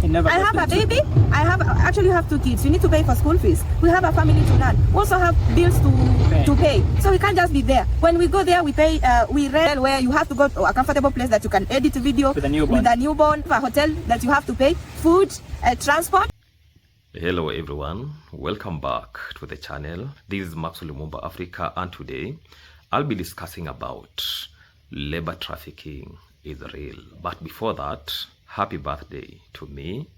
I have a baby. Actually have 2 kids. You need to pay for school fees. We have a family to run. We also have bills to pay. So we can't just be there. When we go there, we pay. We rent where you have to go to a comfortable place that you can edit a video with a newborn. A hotel that you have to pay, food, transport. Hello everyone, welcome back to the channel. This is Maxwell Lumumba Africa, and today I'll be discussing about labor trafficking is real. But before that, happy birthday to me.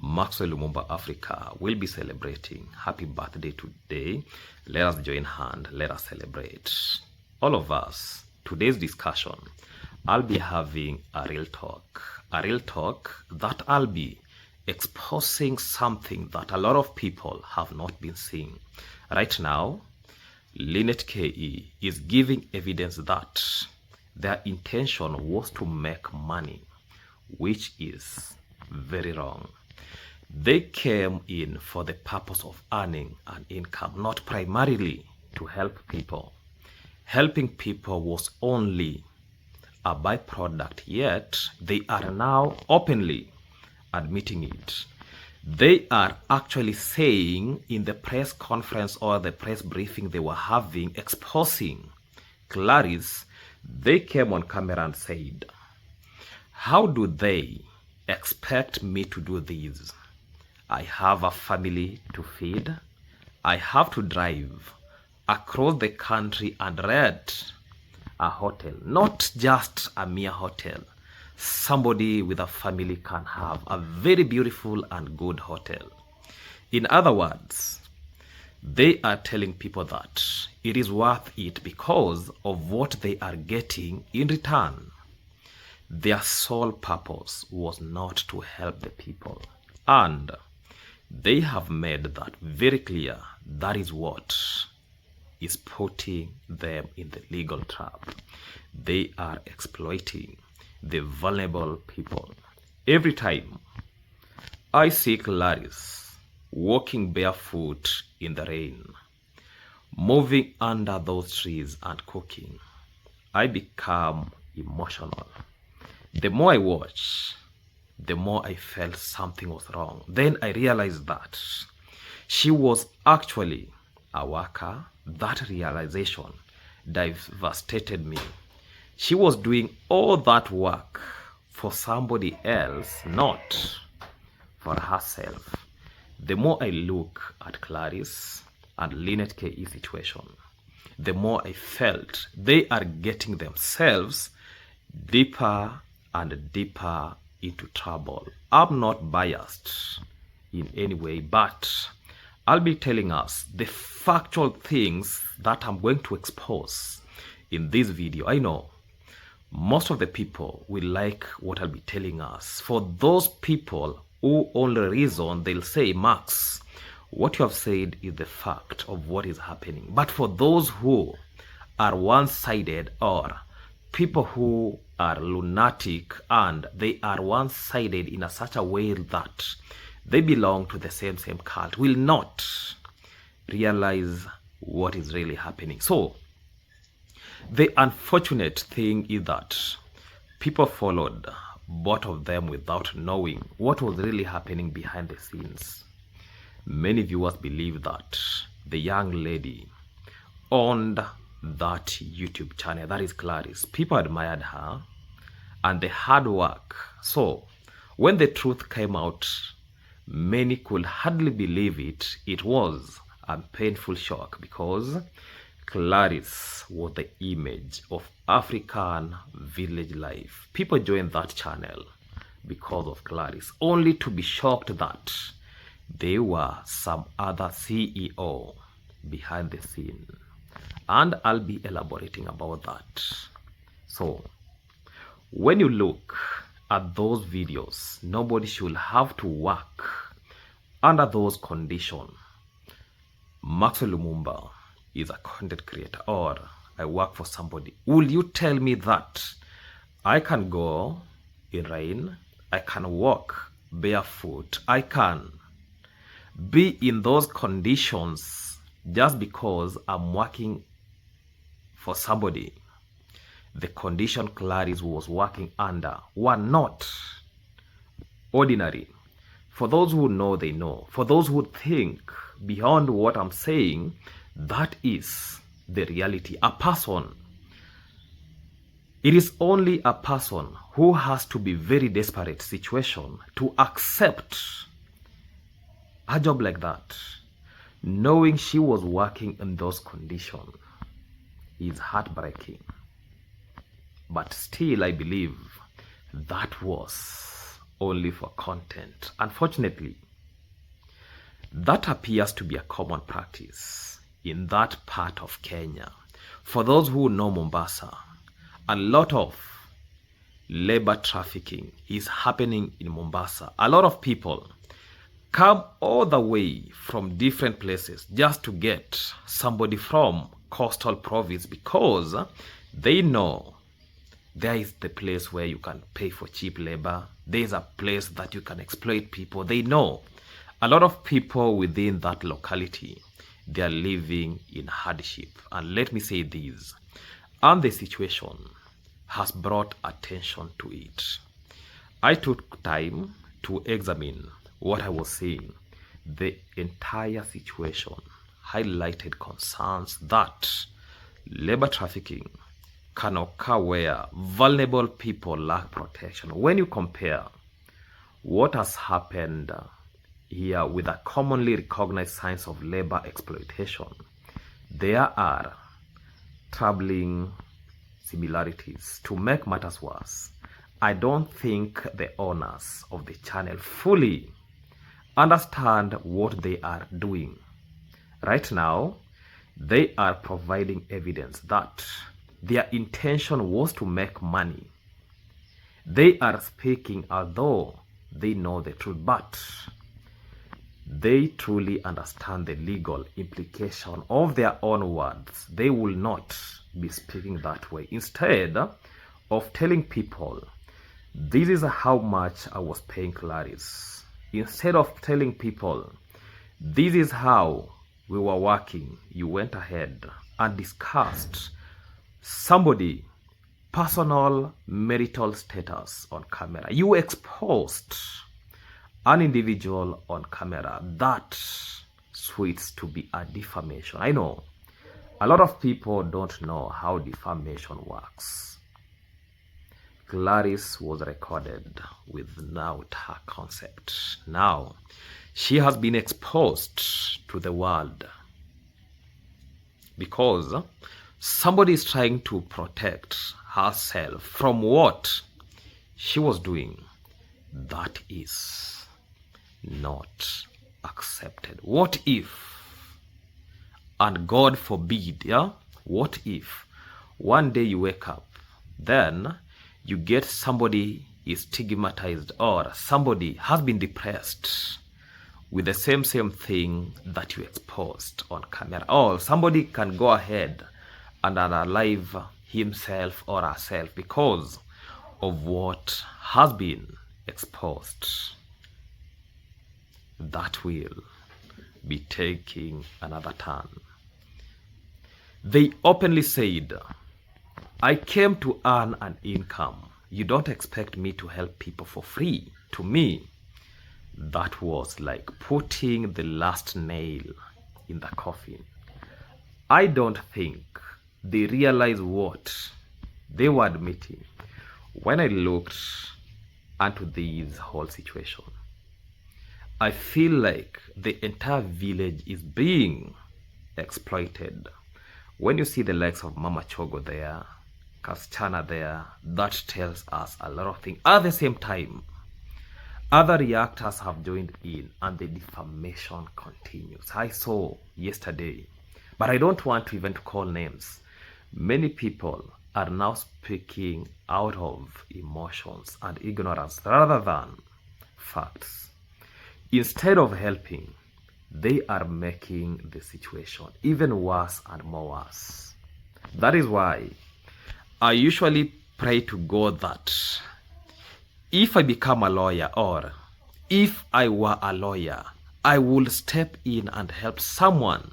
Maxwell Lumumba Africa will be celebrating happy birthday today. Let us join hand, let us celebrate. All of us, today's discussion, I'll be having a real talk that I'll be exposing something that a lot of people have not been seeing. Right now, Linet KE is giving evidence that their intention was to make money, which is very wrong. They came in for the purpose of earning an income, not primarily to help people. Helping people was only a byproduct, yet they are now openly admitting it. They are actually saying in the press conference or the press briefing they were having, exposing Claris, they came on camera and said, how do they expect me to do this? I have a family to feed. I have to drive across the country and rent a hotel, not just a mere hotel. Somebody with a family can have a very beautiful and good hotel. In other words, they are telling people that it is worth it because of what they are getting in return. Their sole purpose was not to help the people. And they have made that very clear. That is what is putting them in the legal trap. They are exploiting the vulnerable people. Every time I see Claris walking barefoot in the rain, moving under those trees and cooking, I become emotional. The more I watch, the more I felt something was wrong. Then I realized that she was actually a worker. That realization devastated me. She was doing all that work for somebody else, not for herself. The more I look at Claris and Linet KE situation, the more I felt they are getting themselves deeper and deeper into trouble. I'm not biased in any way, but I'll be telling us the factual things that I'm going to expose in this video. I know most of the people will like what I'll be telling us. For those people who only reason, they'll say, Max, what you have said is the fact of what is happening. But for those who are one-sided, or people who are lunatic and they are one-sided in such a way that they belong to the same cult, will not realize what is really happening. So the unfortunate thing is that people followed both of them without knowing what was really happening behind the scenes. Many viewers believe that the young lady owned that YouTube channel, that is Claris. People admired her and the hard work. So when the truth came out, many could hardly believe it. It was a painful shock because Claris was the image of African village life. People joined that channel because of Claris, only to be shocked that there were some other CEO behind the scene. And I'll be elaborating about that. So when you look at those videos, nobody should have to work under those conditions. Maxwell Lumumba is a content creator, or I work for somebody. Will you tell me that I can go in rain, I can walk barefoot, I can be in those conditions just because I'm working for somebody? The condition Claris was working under were not ordinary. For those who know, they know. For those who think beyond what I'm saying, that is the reality. A person, it is only a person who has to be very desperate situation to accept a job like that, knowing she was working in those conditions, is heartbreaking. But still, I believe that was only for content. Unfortunately, that appears to be a common practice in that part of Kenya. For those who know Mombasa, a lot of labor trafficking is happening in Mombasa. A lot of people come all the way from different places just to get somebody from coastal province because they know there is the place where you can pay for cheap labor. There is a place that you can exploit people. They know a lot of people within that locality, they are living in hardship. And let me say this, and the situation has brought attention to it. I took time to examine what I was saying. The entire situation highlighted concerns that labor trafficking can occur where vulnerable people lack protection. When you compare what has happened here with the commonly recognized signs of labor exploitation, there are troubling similarities. To make matters worse, I don't think the owners of the channel fully understand what they are doing. Right now, they are providing evidence that their intention was to make money. They are speaking as though they know the truth, but they truly understand the legal implication of their own words. They will not be speaking that way. Instead of telling people, this is how much I was paying Claris, instead of telling people, this is how we were working, you went ahead and discussed somebody personal marital status on camera. You exposed an individual on camera. That suits to be a defamation. I know a lot of people don't know how defamation works. Claris was recorded without her consent. Now she has been exposed to the world because somebody is trying to protect herself from what she was doing. That is not accepted. What if, and God forbid, what if one day you wake up, then you get somebody is stigmatized or somebody has been depressed with the same thing that you exposed on camera, or somebody can go ahead and unalive himself or herself because of what has been exposed. That will be taking another turn. They openly said, I came to earn an income. You don't expect me to help people for free. To me, that was like putting the last nail in the coffin. I don't think they realized what they were admitting. When I looked into this whole situation, I feel like the entire village is being exploited. When you see the likes of Mama Chogo there, Kasichana there, that tells us a lot of things. At the same time, other reactors have joined in and the defamation continues. I saw yesterday, but I don't want to even call names. Many people are now speaking out of emotions and ignorance rather than facts. Instead of helping, they are making the situation even worse and more worse. That is why I usually pray to God that if I become a lawyer, or if I were a lawyer, I will step in and help someone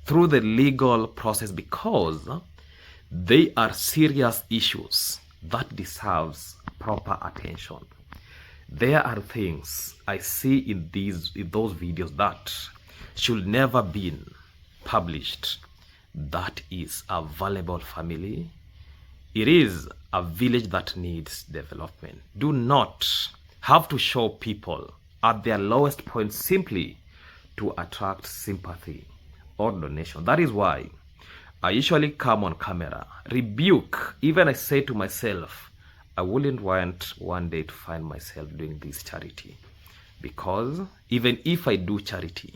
through the legal process, because they are serious issues that deserves proper attention. There are things I see in those videos that should never been published. That is a vulnerable family. It is a village that needs development. Do not have to show people at their lowest point simply to attract sympathy or donation. That is why I usually come on camera, rebuke. Even I say to myself, I wouldn't want one day to find myself doing this charity, because even if I do charity,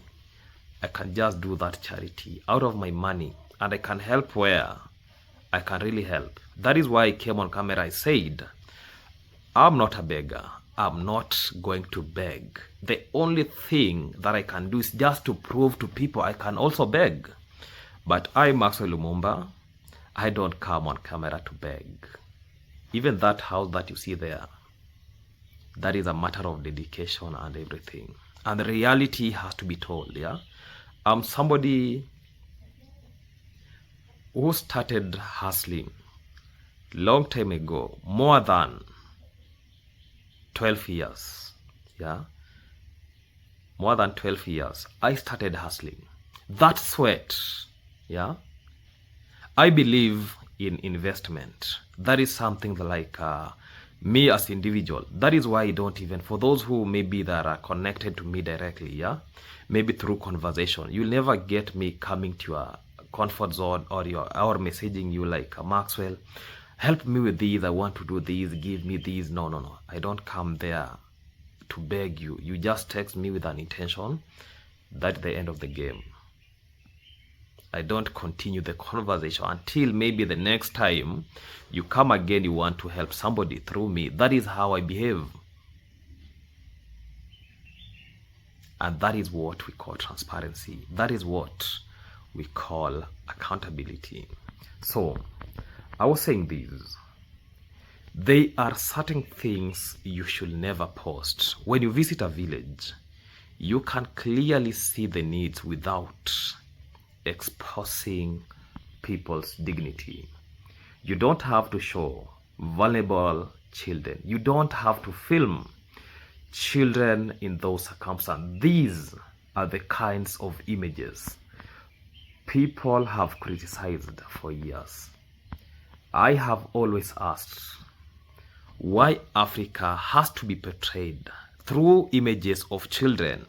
I can just do that charity out of my money, and I can help where I can really help. That is why I came on camera. I said, I'm not a beggar. I'm not going to beg. The only thing that I can do is just to prove to people I can also beg. But I, Maxwell Lumumba, I don't come on camera to beg. Even that house that you see there, that is a matter of dedication and everything. And the reality has to be told, yeah? I'm somebody who started hustling long time ago, more than 12 years, yeah? More than 12 years, I started hustling. That sweat, yeah? I believe in investment. That is something like me as individual. That is why I don't even, for those who maybe that are connected to me directly, yeah, maybe through conversation, you'll never get me coming to your comfort zone or messaging you like, Maxwell, help me with these, I want to do these, give me these. No, I don't come there to beg you. You just text me with an intention. That's the end of the game. I don't continue the conversation until maybe the next time you come again, you want to help somebody through me. That is how I behave. And that is what we call transparency. That is what we call accountability. So, I was saying this. There are certain things you should never post. When you visit a village, you can clearly see the needs without exposing people's dignity. You don't have to show vulnerable children. You don't have to film children in those circumstances. These are the kinds of images people have criticized for years. I have always asked why Africa has to be portrayed through images of children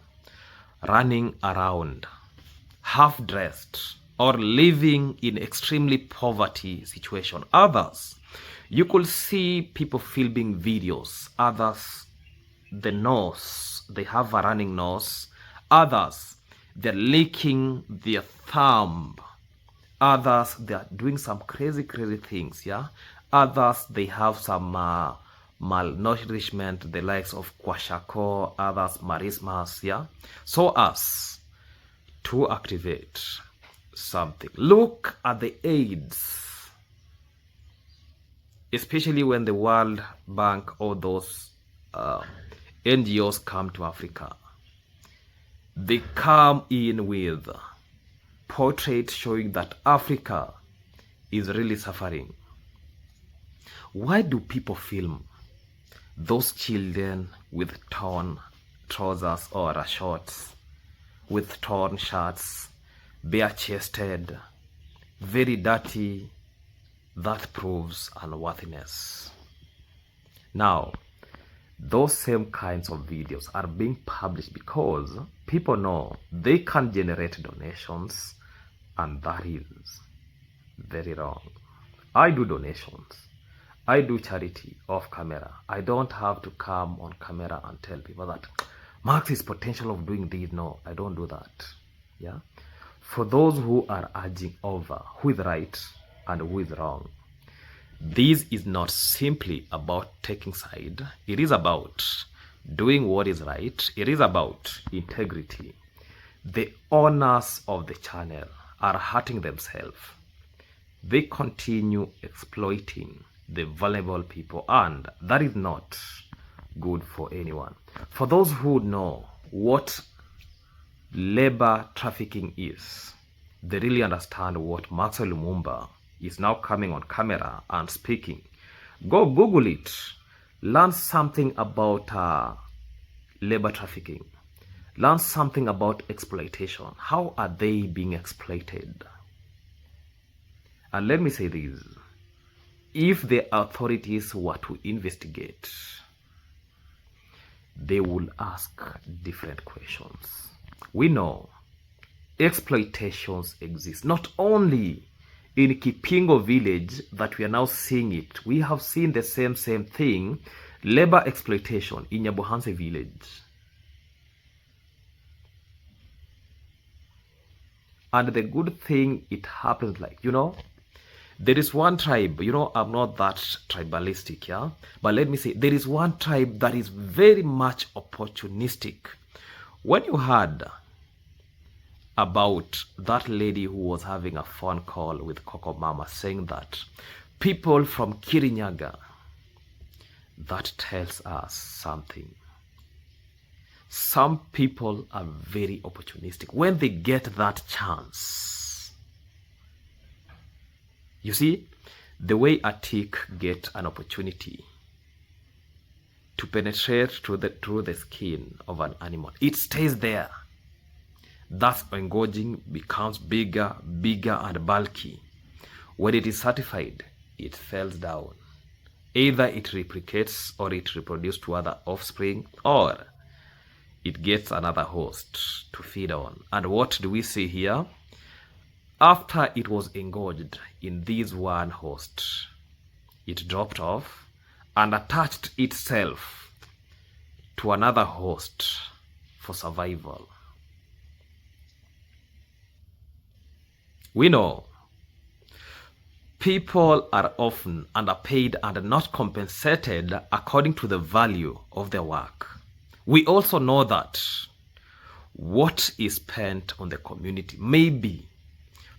running around half-dressed or living in extremely poverty situation. Others, you could see people filming videos. Others, the nose, they have a running nose. Others, they're licking their thumb. Others, they're doing some crazy things, yeah? Others, they have some malnourishment, the likes of kwashako, others marismas, yeah? So as to activate something. Look at the AIDS, especially when the World Bank or those NGOs come to Africa. They come in with portraits showing that Africa is really suffering. Why do people film those children with torn trousers or shorts, with torn shirts, bare-chested, very dirty? That proves unworthiness. Now, those same kinds of videos are being published because people know they can generate donations, and that is very wrong. I do donations. I do charity off camera. I don't have to come on camera and tell people that Max is potential of doing this. No, I don't do that. Yeah. For those who are urging over who is right and who is wrong, this is not simply about taking side. It is about doing what is right. It is about integrity. The owners of the channel are hurting themselves. They continue exploiting the vulnerable people, and that is not good for anyone. For those who know what labor trafficking is, they really understand what Maxwell Lumumba is now coming on camera and speaking. Go Google it. learn something about labor trafficking. Learn something about exploitation. How are they being exploited? And let me say this. If the authorities were to investigate, they will ask different questions. We know exploitations exist, not only in Kipingo village that we are now seeing it. We have seen the same thing, labor exploitation in Nyabohanse village. And the good thing, it happens like, there is one tribe, I'm not that tribalistic, yeah? But let me say, there is one tribe that is very much opportunistic. When you heard about that lady who was having a phone call with Coco Mama saying that people from Kirinyaga, that tells us something. Some people are very opportunistic when they get that chance. You see, the way a tick gets an opportunity to penetrate through the skin of an animal, it stays there. Thus, engorging becomes bigger and bulky. When it is certified, it falls down. Either it replicates or it reproduces to other offspring, or it gets another host to feed on. And what do we see here? After it was engorged in this one host, it dropped off and attached itself to another host for survival. We know people are often underpaid and not compensated according to the value of their work. We also know that what is spent on the community may be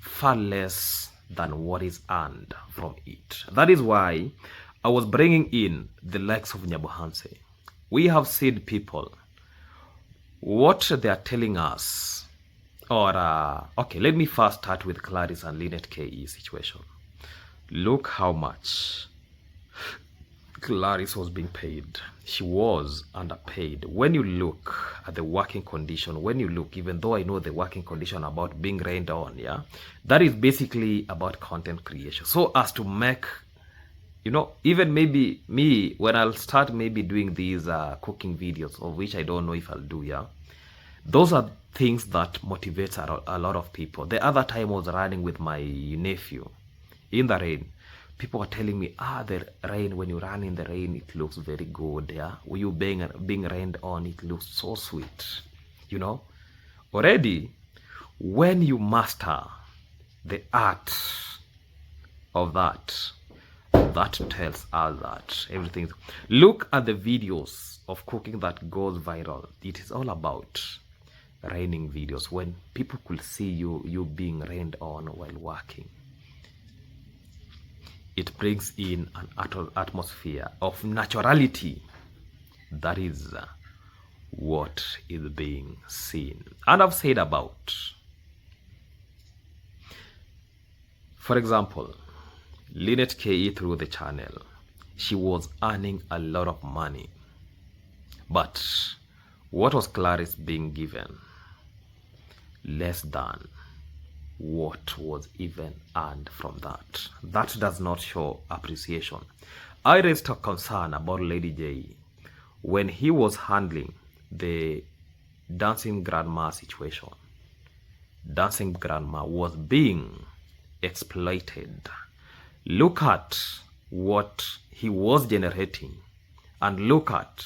far less than what is earned from it. That is why I was bringing in the likes of Nyabohanse. We have seen people, what they are telling us, okay, let me first start with Claris and Linet KE situation. Look how much Claris was being paid. She was underpaid. When you look at the working condition, even though I know the working condition about being rained on, yeah, that is basically about content creation. So as to make, even maybe me, when I'll start maybe doing these cooking videos, of which I don't know if I'll do, yeah, those are things that motivates a lot of people. The other time I was running with my nephew in the rain. People are telling me, the rain, when you run in the rain, it looks very good, yeah? When you being rained on, it looks so sweet, Already, when you master the art of that tells us that everything. Look at the videos of cooking that goes viral. It is all about raining videos, when people could see you being rained on while working. It brings in an atmosphere of naturality. That is what is being seen. And I've said about, for example, Linet KE through the channel, she was earning a lot of money. But what was Claris being given? Less than what was even earned from that. That does not show appreciation. I raised a concern about Lady J when he was handling the dancing grandma situation. Dancing grandma was being exploited. Look at what he was generating and look at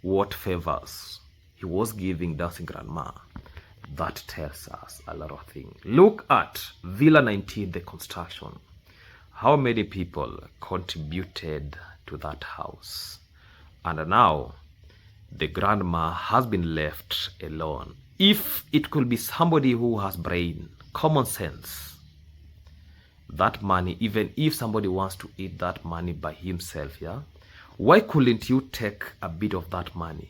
what favors he was giving dancing grandma. That tells us a lot of things. Look at Villa 19, the construction. How many people contributed to that house? And now, the grandma has been left alone. If it could be somebody who has brain, common sense, that money, even if somebody wants to eat that money by himself, yeah, why couldn't you take a bit of that money?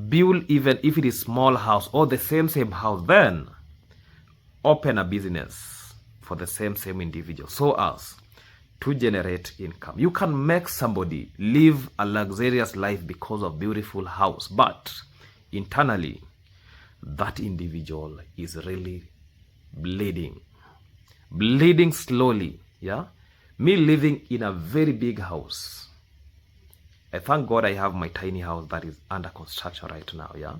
Build, even if it is small house or the same house, then open a business for the same individual, so as to generate income. You can make somebody live a luxurious life because of beautiful house, but internally, that individual is really bleeding slowly. Yeah, me living in a very big house. I thank God I have my tiny house that is under construction right now. Yeah,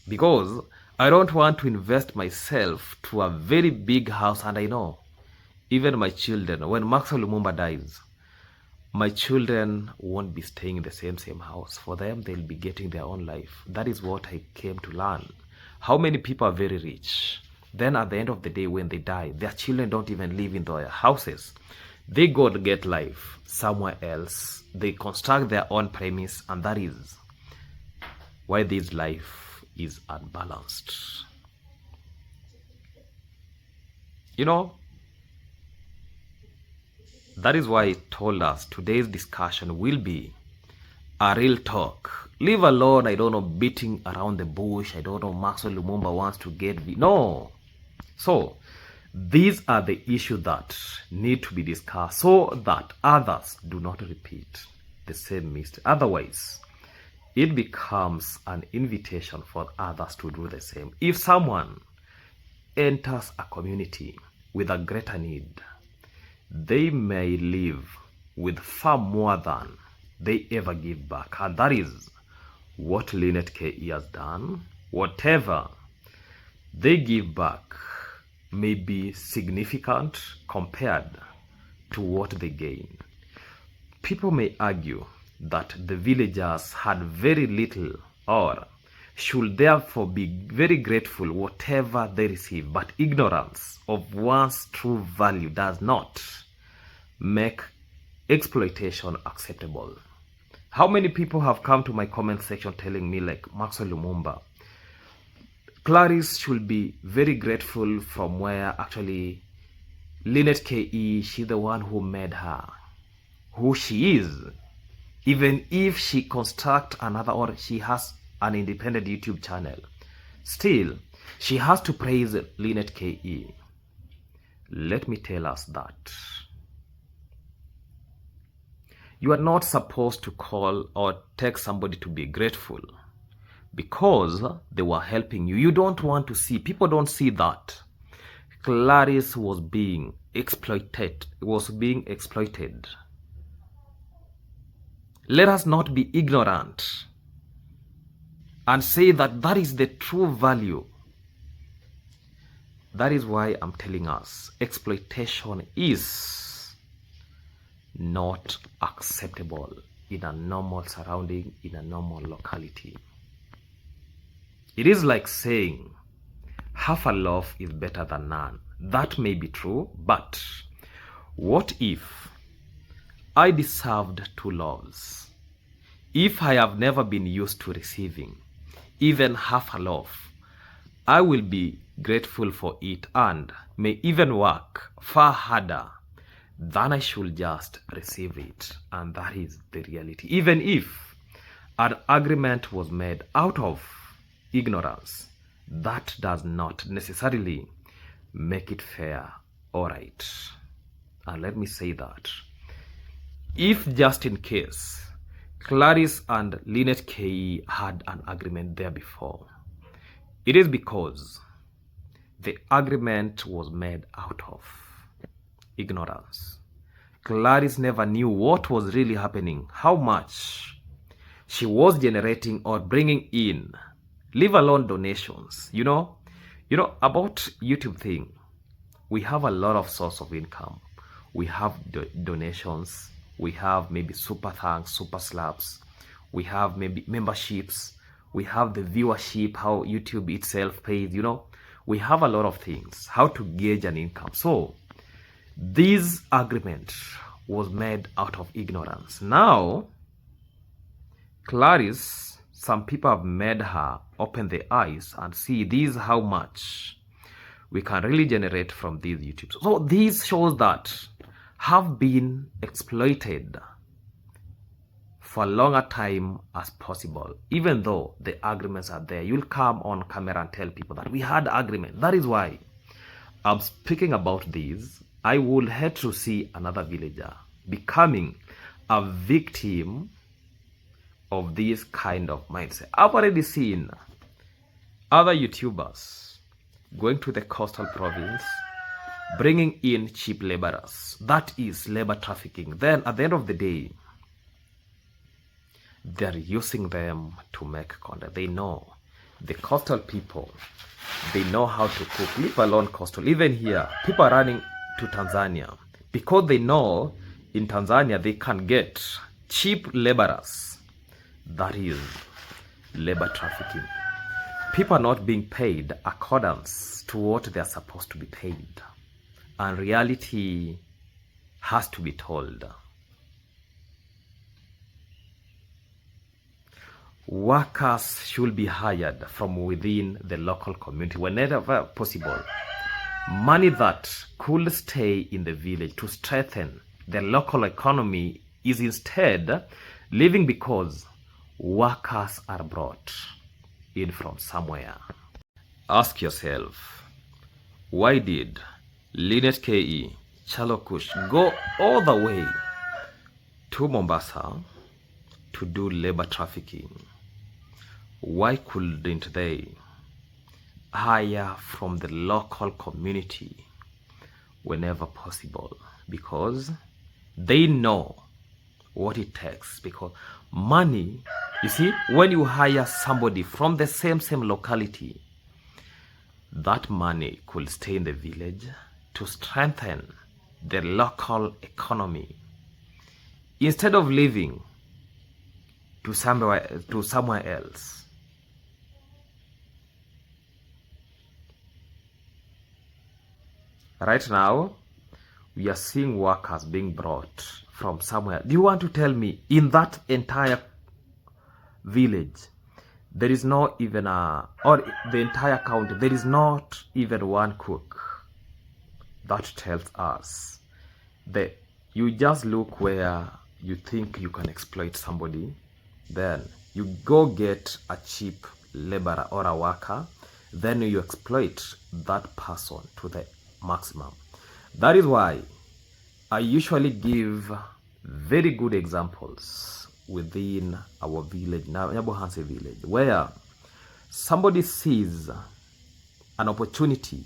because I don't want to invest myself to a very big house, and I know even my children, when Maxwell Lumumba dies, my children won't be staying in the same house. For them, they'll be getting their own life. That is what I came to learn. How many people are very rich? Then at the end of the day, when they die, their children don't even live in their houses. They go to get life somewhere else. They construct their own premise, and that is why this life is unbalanced. You know, that is why I told us today's discussion will be a real talk. Leave alone, I don't know, beating around the bush. I don't know, Maxwell Lumumba wants to get... No. So, these are the issues that need to be discussed so that others do not repeat the same mistake. Otherwise, it becomes an invitation for others to do the same. If someone enters a community with a greater need, they may live with far more than they ever give back. And that is what Linet KE has done. Whatever they give back may be significant compared to what they gain. People may argue that the villagers had very little or should therefore be very grateful whatever they receive, but ignorance of one's true value does not make exploitation acceptable. How many people have come to my comment section telling me, like Maxwell Lumumba, Claris should be very grateful from where actually Linet KE, she's the one who made her who she is. Even if she construct another or she has an independent YouTube channel, still she has to praise Linet KE. Let me tell us that you are not supposed to call or text somebody to be grateful because they were helping you. You don't want to see, people don't see that Claris was being exploited, Let us not be ignorant and say that that is the true value. That is why I'm telling us exploitation is not acceptable in a normal surrounding, in a normal locality. It is like saying half a loaf is better than none. That may be true, but what if I deserved 2 loaves? If I have never been used to receiving even half a loaf, I will be grateful for it and may even work far harder than I should just receive it. And that is the reality. Even if an agreement was made out of ignorance, that does not necessarily make it fair or right. And let me say that if just in case Claris and Linet KE had an agreement there before, it is because the agreement was made out of ignorance. Claris never knew what was really happening, how much she was generating or bringing in, leave alone donations. You know about YouTube thing, we have a lot of source of income. We have donations, we have maybe super thanks, super slaps, we have maybe memberships, we have the viewership, how YouTube itself pays, we have a lot of things, how to gauge an income. So this agreement was made out of ignorance. Now, Claris, some people have made her open the eyes and see this how much we can really generate from these YouTube. So this shows that have been exploited for a longer time as possible. Even though the agreements are there, you'll come on camera and tell people that we had agreement. That is why I'm speaking about this, I would hate to see another villager becoming a victim of this kind of mindset. I've already seen other YouTubers going to the coastal province, bringing in cheap laborers. That is labor trafficking. Then at the end of the day, they're using them to make content. They know the coastal people, they know how to cook, leave alone coastal. Even here, people are running to Tanzania because they know in Tanzania they can get cheap laborers. That is labor trafficking. People are not being paid accordance to what they are supposed to be paid. And reality has to be told. Workers should be hired from within the local community whenever possible. Money that could stay in the village to strengthen the local economy is instead leaving because workers are brought in from somewhere. Ask yourself, why did Linet KE, Chalokush go all the way to Mombasa to do labor trafficking? Why couldn't they hire from the local community whenever possible? Because they know what it takes. Because money, you see, when you hire somebody from the same locality, that money could stay in the village to strengthen the local economy instead of living to somewhere else. Right now, we are seeing workers being brought from somewhere. Do you want to tell me in that entire village, there is not even or the entire county, there is not even one cook? That tells us that you just look where you think you can exploit somebody, then you go get a cheap laborer or a worker, then you exploit that person to the maximum. That is why I usually give very good examples within our village, Nyabohanse village, where somebody sees an opportunity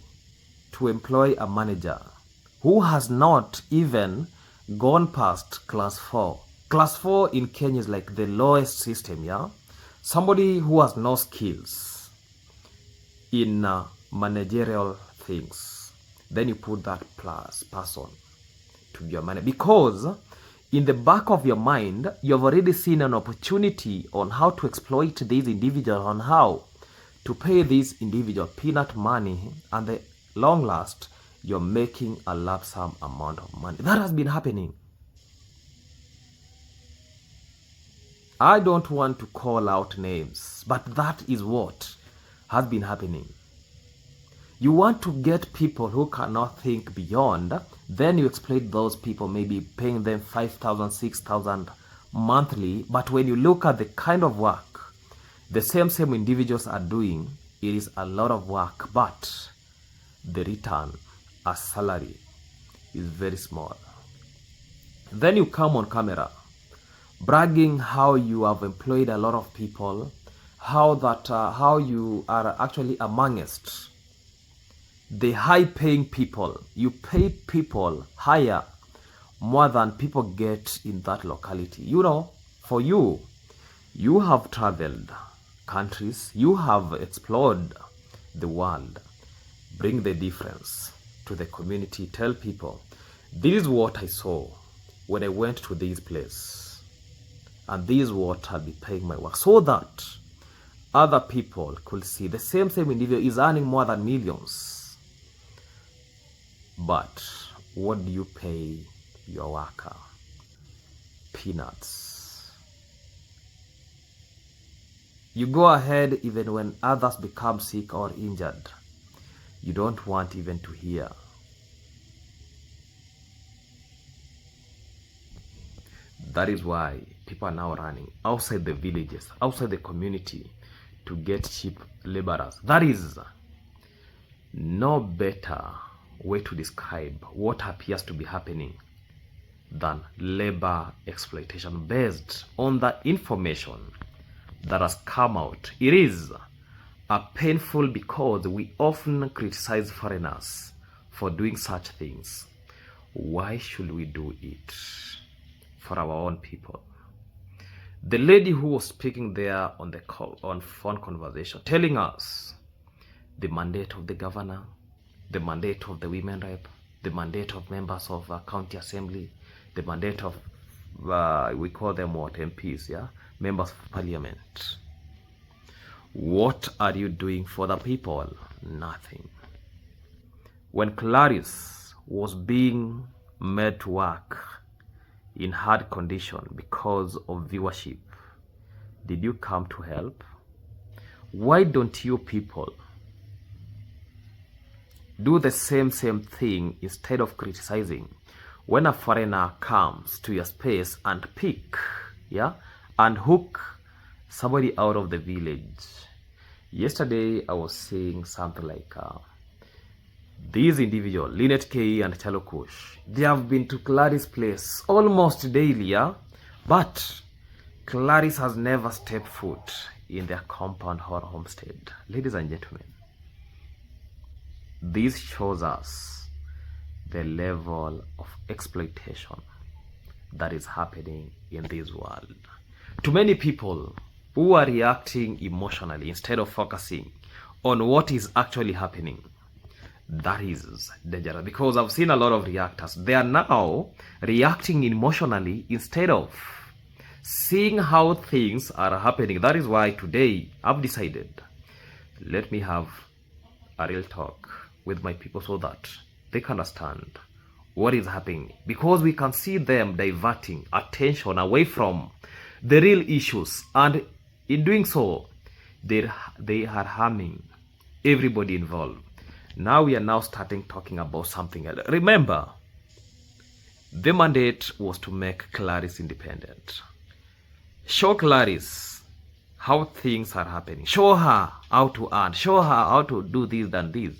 to employ a manager who has not even gone past class 4. Class 4 in Kenya is like the lowest system, yeah? Somebody who has no skills in managerial things. Then you put that person to be your manager. Because in the back of your mind, you've already seen an opportunity on how to exploit these individuals, on how to pay these individual peanut money, and the long last, you're making a lump sum amount of money. That has been happening. I don't want to call out names, but that is what has been happening. You want to get people who cannot think beyond, then you exploit those people, maybe paying them 5,000, 6,000 monthly. But when you look at the kind of work the same individuals are doing, it is a lot of work, but the return as salary is very small. Then you come on camera bragging how you have employed a lot of people, how you are actually amongst the high-paying people. You pay people higher more than people get in that locality. You know, for you have traveled countries, you have explored the world. Bring the difference to the community. Tell people, this is what I saw when I went to this place, and this is what I'll be paying my work, so that other people could see the same individual is earning more than millions. But what do you pay your worker? Peanuts. You go ahead even when others become sick or injured. You don't want even to hear. That is why people are now running outside the villages, outside the community, to get cheap laborers. That is no better way to describe what appears to be happening than labor exploitation based on the information that has come out. It is painful because we often criticize foreigners for doing such things. Why should we do it for our own people? The lady who was speaking there on the call, on phone conversation, telling us the mandate of the governor, the mandate of the women rep, the mandate of members of county assembly, the mandate of we call them what, MPs, yeah, members of parliament. What are you doing for the people? Nothing. When Claris was being made to work in hard condition because of viewership, did you come to help? Why don't you people do the same thing instead of criticizing? When a foreigner comes to your space and pick, yeah, and hook somebody out of the village. Yesterday I was saying something like these individuals, Linet and Chalokush, they have been to Claris' place almost daily, yeah? But Claris has never stepped foot in their compound or homestead. Ladies and gentlemen, this shows us the level of exploitation that is happening in this world. To many people who are reacting emotionally instead of focusing on what is actually happening, that is dangerous, because I've seen a lot of reactors. They are now reacting emotionally instead of seeing how things are happening. That is why today I've decided, let me have a real talk with my people so that they can understand what is happening, because we can see them diverting attention away from the real issues, and in doing so they are harming everybody involved. Now we are now starting talking about something else. Remember, the mandate was to make Claris independent. Show Claris how things are happening. Show her how to earn. Show her how to do this and this.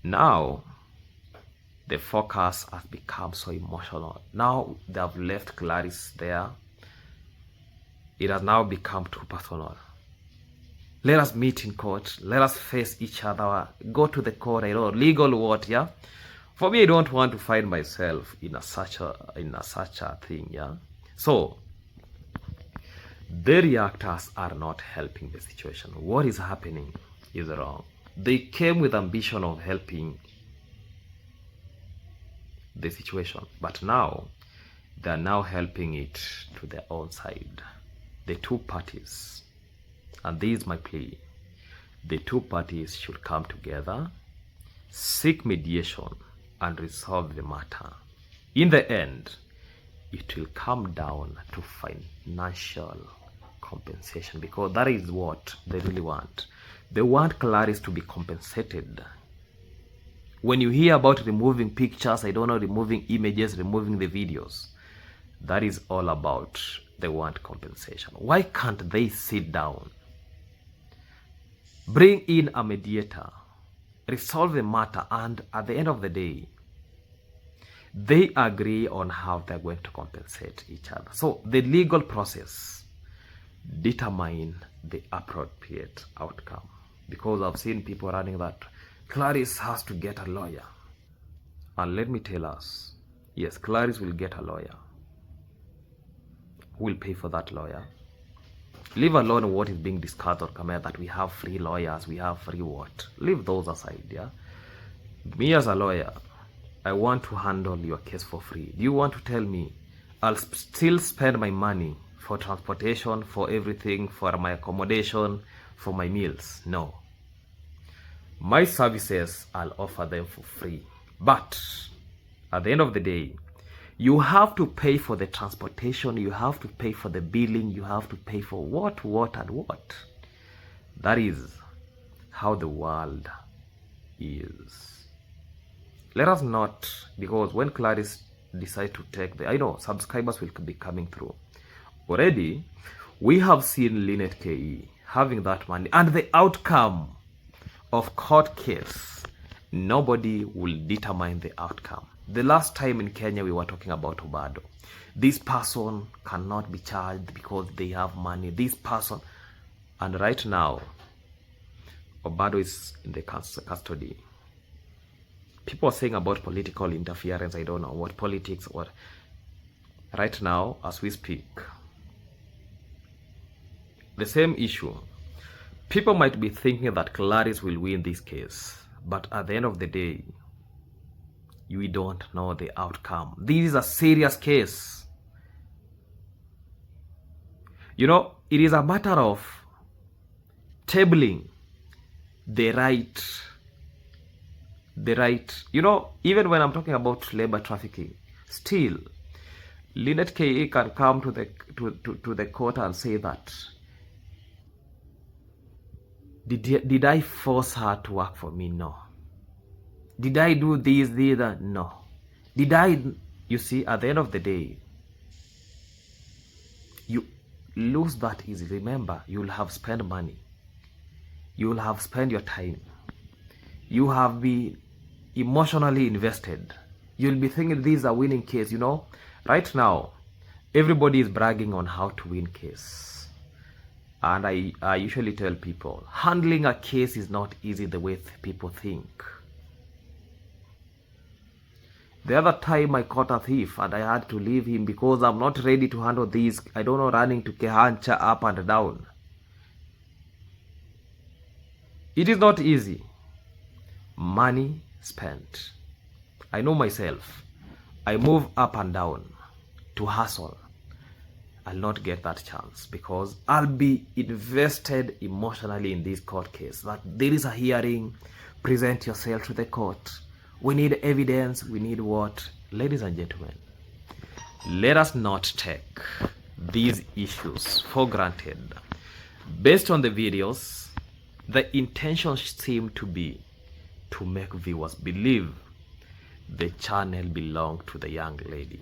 Now, the focus has become so emotional. Now they have left Claris there. It has now become too personal. Let us meet in court. Let us face each other. Go to the court. I know legal what, yeah. For me, I don't want to find myself in such a thing, yeah. So the reactors are not helping the situation. What is happening is wrong. They came with ambition of helping the situation, but now they are now helping it to their own side. The two parties. And this is my plea. The two parties should come together, seek mediation, and resolve the matter. In the end, it will come down to financial compensation, because that is what they really want. They want Claris to be compensated. When you hear about removing pictures, I don't know, removing images, removing the videos, that is all about they want compensation. Why can't they sit down, bring in a mediator, resolve the matter, and at the end of the day, they agree on how they're going to compensate each other? So the legal process determine the appropriate outcome. Because I've seen people running that Claris has to get a lawyer. And let me tell us, yes, Claris will get a lawyer. Who will pay for that lawyer? Leave alone what is being discussed on camera, that we have free lawyers, we have free what. Leave those aside, yeah? Me as a lawyer, I want to handle your case for free. Do you want to tell me I'll still spend my money for transportation, for everything, for my accommodation, for my meals? No. My services, I'll offer them for free. But at the end of the day, you have to pay for the transportation, you have to pay for the billing, you have to pay for what, and what. That is how the world is. Let us not, because when Claris decides to take I know subscribers will be coming through. Already, we have seen Linet having that money, and the outcome of court case nobody will determine the outcome. The last time in Kenya, we were talking about Obado. This person cannot be charged because they have money. This person, and right now, Obado is in the custody. People are saying about political interference. I don't know what politics or. Right now, as we speak, the same issue. People might be thinking that Claris will win this case, but at the end of the day, we don't know the outcome. This is a serious case. You know, it is a matter of tabling the right, you know, even when I'm talking about labor trafficking, still, Linet KE can come to the court and say that, did I force her to work for me? No. Did I do this, that? No. Did I, you see, at the end of the day, you lose that easily. Remember, you'll have spent money. You'll have spent your time. You have been emotionally invested. You'll be thinking this is a winning case, you know. Right now, everybody is bragging on how to win case. And I usually tell people, handling a case is not easy the way people think. The other time I caught a thief and I had to leave him because I'm not ready to handle these, I don't know, running to Kehancha up and down. It is not easy. Money spent. I know myself. I move up and down to hustle. I'll not get that chance because I'll be invested emotionally in this court case. That there is a hearing, present yourself to the court. We need evidence, we need what? Ladies and gentlemen, let us not take these issues for granted. Based on the videos, the intention seemed to be to make viewers believe the channel belonged to the young lady.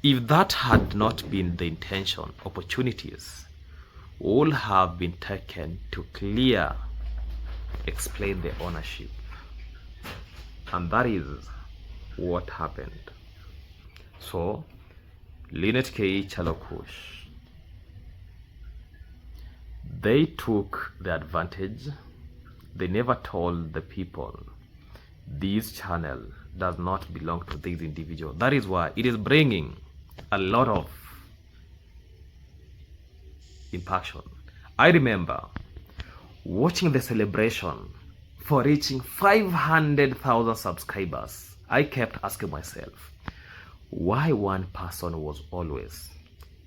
If that had not been the intention, opportunities would have been taken to explain the ownership. And that is what happened. So, Linet K. Chalokush, they took the advantage. They never told the people this channel does not belong to this individual. That is why it is bringing a lot of impaction. I remember watching the celebration for reaching 500,000 subscribers. I kept asking myself why one person was always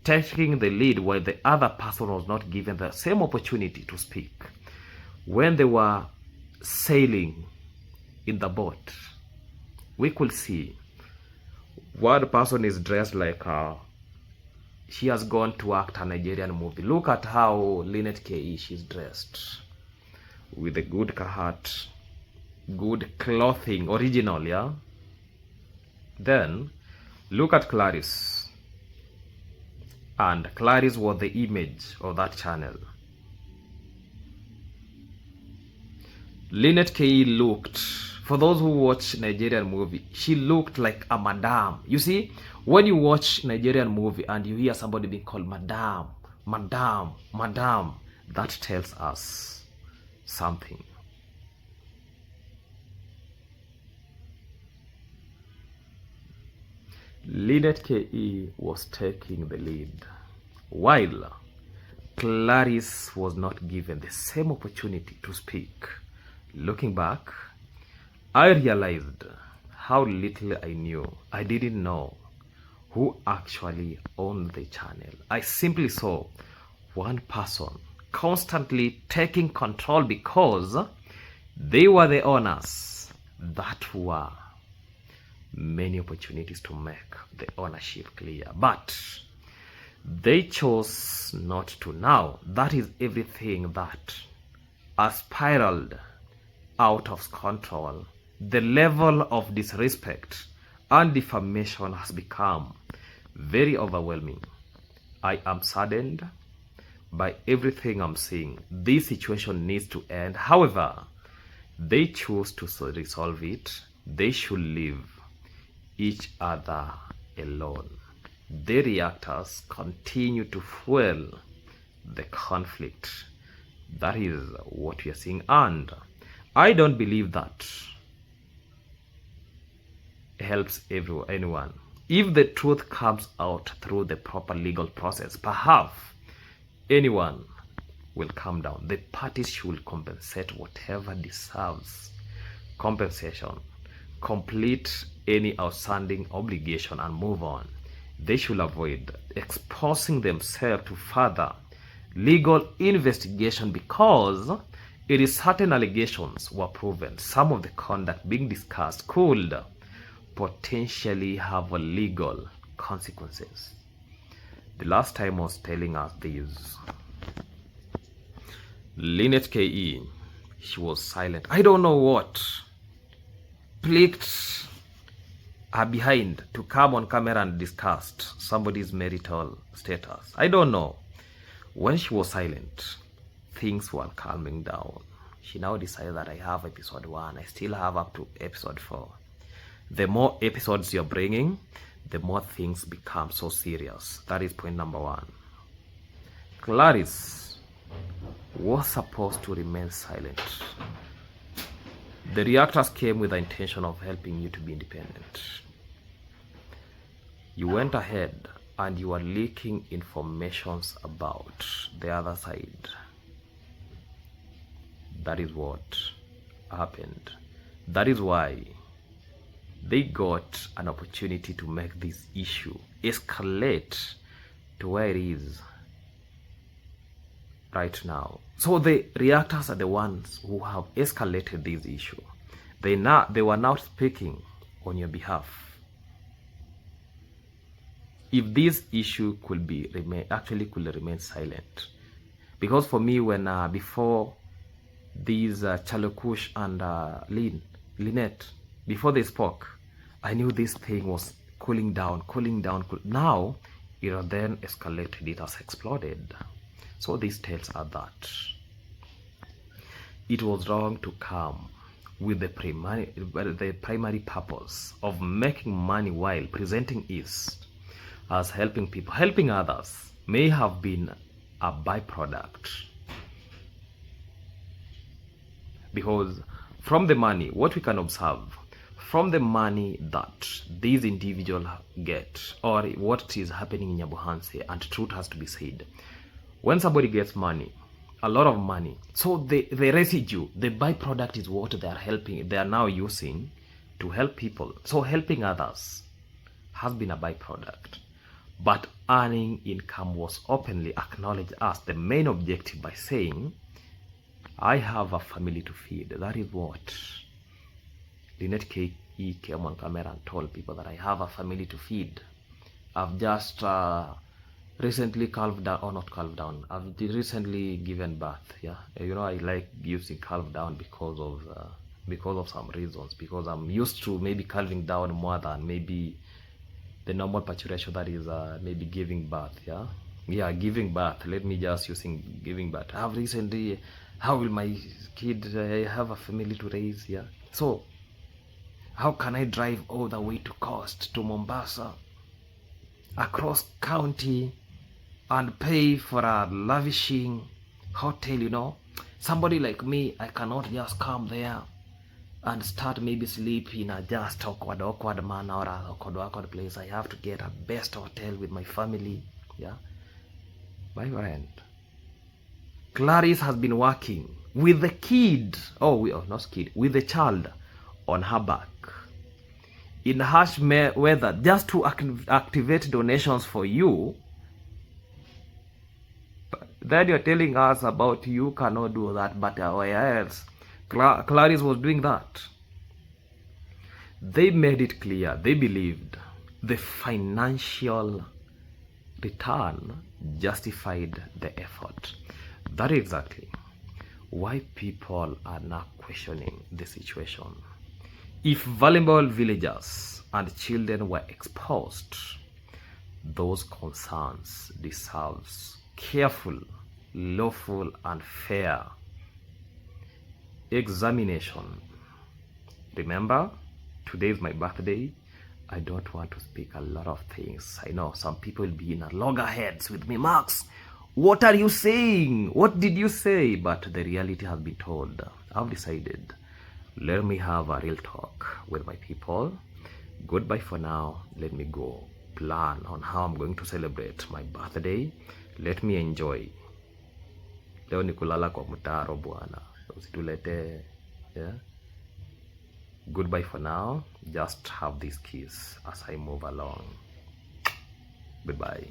taking the lead while the other person was not given the same opportunity to speak. When they were sailing in the boat, we could see one person is dressed like she has gone to act a Nigerian movie. Look at how Linet K. she's dressed with a good kahat, good clothing, original, yeah. Then look at Claris, and Claris was the image of that channel. Linet K. looked, for those who watch Nigerian movie, she looked like a madam. You see, when you watch Nigerian movie and you hear somebody being called madam, madam, madam, that tells us something. Linet K. was taking the lead, while Claris was not given the same opportunity to speak. Looking back, I realized how little I knew. I didn't know who actually owned the channel. I simply saw one person constantly taking control because they were the owners. That were many opportunities to make the ownership clear, but they chose not to. Now that is everything that has spiraled out of control. The level of disrespect and defamation has become very overwhelming. I am saddened by everything I'm seeing. This situation needs to end. However, they choose to resolve it, they should leave each other alone. The reactors continue to fuel the conflict. That is what we are seeing, and I don't believe that helps anyone. If the truth comes out through the proper legal process, perhaps anyone will come down. The parties should compensate whatever deserves compensation, complete any outstanding obligation, and move on. They should avoid exposing themselves to further legal investigation, because it is certain allegations were proven. Some of the conduct being discussed could potentially have legal consequences. The last time was telling us this. Linet KE, she was silent. I don't know what pricked her behind to come on camera and discuss somebody's marital status. I don't know. When she was silent, things were calming down. She now decided that I have episode 1. I still have up to episode 4. The more episodes you're bringing, the more things become so serious. That is point number 1. Claris was supposed to remain silent. The reactors came with the intention of helping you to be independent. You went ahead and you are leaking informations about the other side. That is what happened. That is why they got an opportunity to make this issue escalate to where it is right now. So the reactors are the ones who have escalated this issue. They were now speaking on your behalf. If this issue could remain silent, because for me, when before these Chalokush and Linet, before they spoke, I knew this thing was cooling down. Now it then escalated, it has exploded. So this tells us that it was wrong to come with the primary purpose of making money while presenting it as helping people. Helping others may have been a byproduct, because from the money, what we can observe, from the money that these individuals get, or what is happening in Nyabuhanse, and truth has to be said, when somebody gets money, a lot of money, so the residue, the byproduct is what they are now using to help people. So helping others has been a byproduct, but earning income was openly acknowledged as the main objective by saying, I have a family to feed. That is what Linet KE came on camera and told people, that I have a family to feed. I've just recently calved down, or not calved down, I've recently given birth. Yeah, you know, I like using calve down because of some reasons, because I'm used to maybe calving down more than maybe the normal paturation, that is maybe giving birth. Yeah, giving birth. Let me just using giving birth. I've recently, how will my kid have a family to raise? Yeah, so how can I drive all the way to Coast, to Mombasa, across county, and pay for a lavishing hotel? You know, somebody like me, I cannot just come there and start maybe sleep in a just awkward manner, or a awkward place. I have to get a best hotel with my family. Yeah, my friend, Claris has been working with the kid, with the child on her back in harsh weather, just to activate donations for you. Then you're telling us about you cannot do that, but where else? Claris was doing that. They made it clear they believed the financial return justified the effort. That is exactly why people are now questioning the situation. If vulnerable villagers and children were exposed, those concerns deserves careful, lawful, and fair examination. Remember, today is my birthday. I don't want to speak a lot of things. I know some people will be in a loggerheads with me. Max, what are you saying? What did you say? But the reality has been told. I've decided, let me have a real talk with my people. Goodbye for now. Let me go plan on how I'm going to celebrate my birthday. Let me enjoy. Leo ni kulala kwa mtaro bwana. Usitulete, yeah. Goodbye for now. Just have this kiss as I move along. Goodbye.